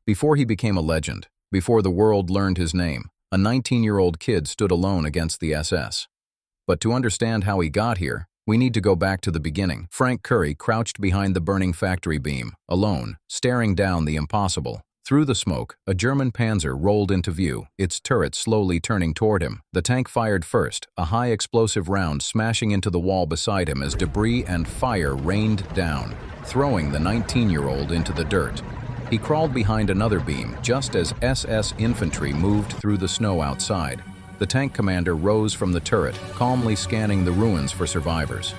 Before he became a legend, before the world learned his name, a 19-year-old kid stood alone against the SS. But to understand how he got here, we need to go back to the beginning. Frank Currey crouched behind the burning factory beam, alone, staring down the impossible. Through the smoke, a German Panzer rolled into view, its turret slowly turning toward him. The tank fired first, a high explosive round smashing into the wall beside him as debris and fire rained down, throwing the 19-year-old into the dirt. He crawled behind another beam, just as SS infantry moved through the snow outside. The tank commander rose from the turret, calmly scanning the ruins for survivors.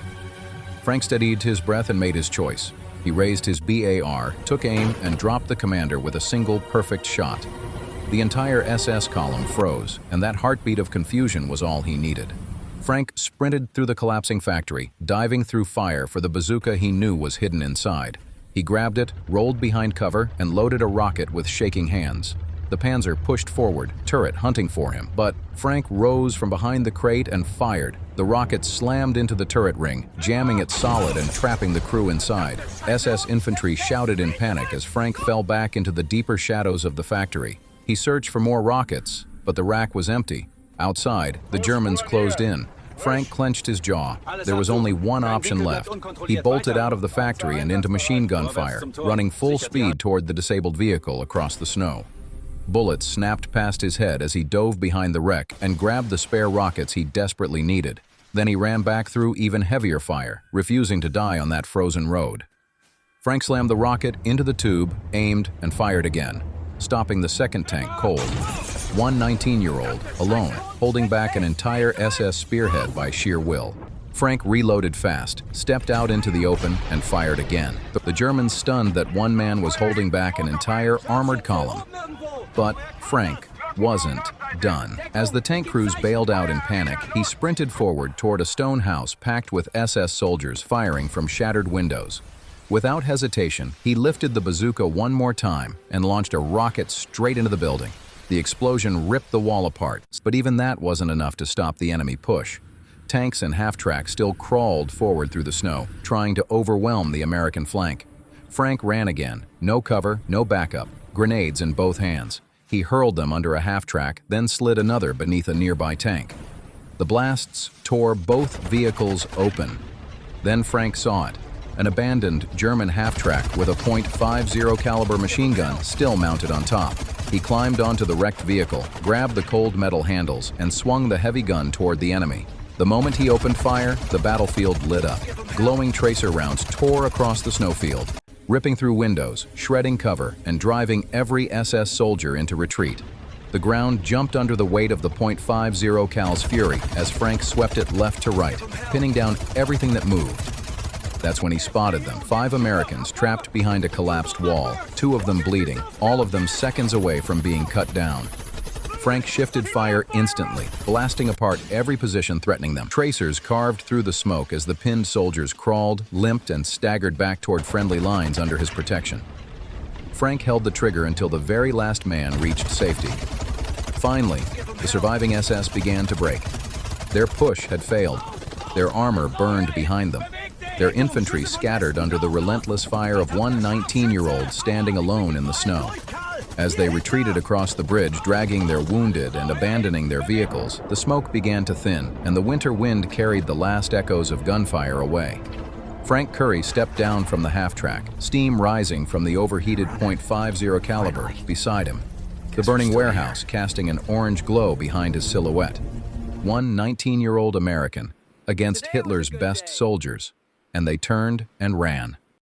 Frank steadied his breath and made his choice. He raised his BAR, took aim, and dropped the commander with a single perfect shot. The entire SS column froze, and that heartbeat of confusion was all he needed. Frank sprinted through the collapsing factory, diving through fire for the bazooka he knew was hidden inside. He grabbed it, rolled behind cover, and loaded a rocket with shaking hands. The Panzer pushed forward, turret hunting for him, but Frank rose from behind the crate and fired. The rocket slammed into the turret ring, jamming it solid and trapping the crew inside. SS infantry shouted in panic as Frank fell back into the deeper shadows of the factory. He searched for more rockets, but the rack was empty. Outside, the Germans closed in. Frank clenched his jaw. There was only one option left. He bolted out of the factory and into machine gun fire, running full speed toward the disabled vehicle across the snow. Bullets snapped past his head as he dove behind the wreck and grabbed the spare rockets he desperately needed. Then he ran back through even heavier fire, refusing to die on that frozen road. Frank slammed the rocket into the tube, aimed, and fired again, stopping the second tank cold. One 19-year-old, alone, holding back an entire SS spearhead by sheer will. Frank reloaded fast, stepped out into the open, and fired again. The Germans stunned that one man was holding back an entire armored column. But Frank wasn't done. As the tank crews bailed out in panic, he sprinted forward toward a stone house packed with SS soldiers firing from shattered windows. Without hesitation, he lifted the bazooka one more time and launched a rocket straight into the building. The explosion ripped the wall apart, but even that wasn't enough to stop the enemy push. Tanks and half-tracks still crawled forward through the snow, trying to overwhelm the American flank. Frank ran again, no cover, no backup, grenades in both hands. He hurled them under a half-track, then slid another beneath a nearby tank. The blasts tore both vehicles open. Then Frank saw it, an abandoned German half-track with a .50 caliber machine gun still mounted on top. He climbed onto the wrecked vehicle, grabbed the cold metal handles, and swung the heavy gun toward the enemy. The moment he opened fire, the battlefield lit up. Glowing tracer rounds tore across the snowfield, ripping through windows, shredding cover, and driving every SS soldier into retreat. The ground jumped under the weight of the .50 cal's fury as Frank swept it left to right, pinning down everything that moved. That's when he spotted them, 5 Americans trapped behind a collapsed wall, 2 of them bleeding, all of them seconds away from being cut down. Frank shifted fire instantly, blasting apart every position threatening them. Tracers carved through the smoke as the pinned soldiers crawled, limped, and staggered back toward friendly lines under his protection. Frank held the trigger until the very last man reached safety. Finally, the surviving SS began to break. Their push had failed. Their armor burned behind them. Their infantry scattered under the relentless fire of one 19-year-old standing alone in the snow. As they retreated across the bridge, dragging their wounded and abandoning their vehicles, the smoke began to thin, and the winter wind carried the last echoes of gunfire away. Frank Currey stepped down from the half-track, steam rising from the overheated .50 caliber beside him, the burning warehouse casting an orange glow behind his silhouette. One 19-year-old American against Hitler's best soldiers, and they turned and ran.